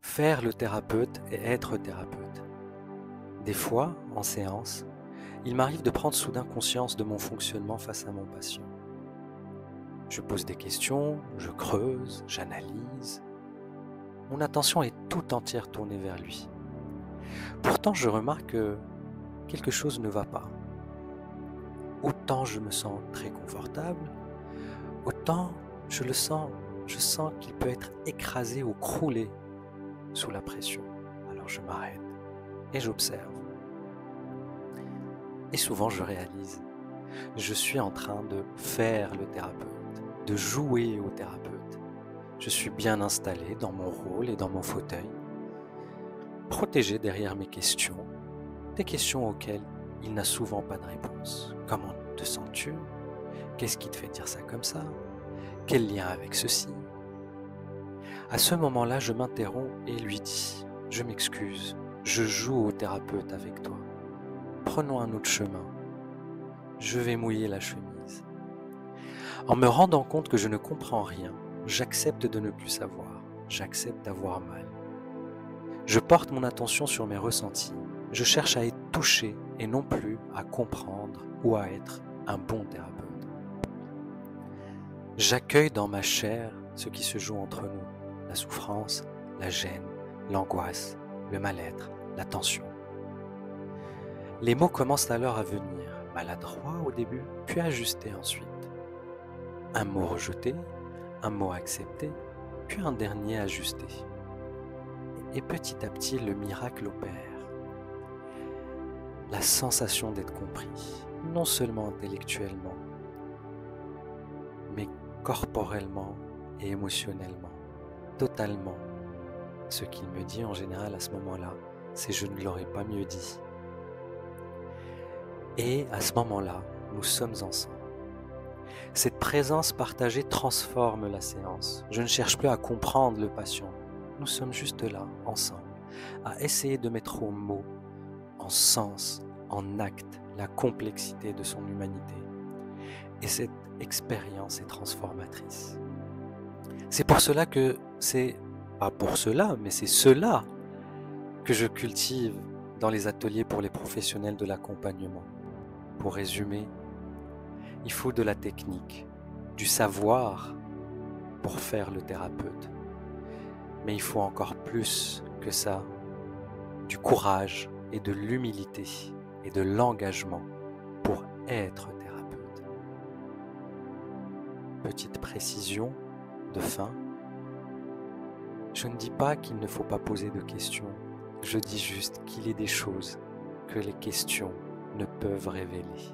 Faire le thérapeute et être thérapeute. Des fois, en séance, il m'arrive de prendre soudain conscience de mon fonctionnement face à mon patient. Je pose des questions, je creuse, j'analyse. Mon attention est tout entière tournée vers lui. Pourtant, je remarque que quelque chose ne va pas. Autant je me sens très confortable, autant je sens qu'il peut être écrasé ou croulé sous la pression. Alors je m'arrête et j'observe. Et souvent je réalise, je suis en train de faire le thérapeute, de jouer au thérapeute. Je suis bien installé dans mon rôle et dans mon fauteuil, protégé derrière mes questions, des questions auxquelles il n'a souvent pas de réponse. Comment te sens-tu? Qu'est-ce qui te fait dire ça comme ça? Quel lien avec ceci? À ce moment-là, je m'interromps et lui dis, je m'excuse, je joue au thérapeute avec toi. Prenons un autre chemin. Je vais mouiller la chemise. En me rendant compte que je ne comprends rien, j'accepte de ne plus savoir, j'accepte d'avoir mal. Je porte mon attention sur mes ressentis, je cherche à être touché et non plus à comprendre ou à être un bon thérapeute. J'accueille dans ma chair ce qui se joue entre nous, la souffrance, la gêne, l'angoisse, le mal-être, la tension. Les mots commencent alors à venir, maladroits au début, puis ajustés ensuite. Un mot rejeté, un mot accepté, puis un dernier ajusté. Et petit à petit, le miracle opère. La sensation d'être compris, non seulement intellectuellement, mais corporellement et émotionnellement, totalement. Ce qu'il me dit en général à ce moment-là, c'est « je ne l'aurais pas mieux dit ». Et à ce moment-là, nous sommes ensemble. Cette présence partagée transforme la séance. Je ne cherche plus à comprendre le patient. Nous sommes juste là, ensemble, à essayer de mettre au mot, en sens, en acte, la complexité de son humanité. Et cette expérience est transformatrice. C'est pour cela que pas pour cela, mais c'est cela que je cultive dans les ateliers pour les professionnels de l'accompagnement. Pour résumer, il faut de la technique, du savoir pour faire le thérapeute. Mais il faut encore plus que ça, du courage et de l'humilité et de l'engagement pour être thérapeute. Petite précision de fin, je ne dis pas qu'il ne faut pas poser de questions, je dis juste qu'il est des choses que les questions ne peuvent révéler.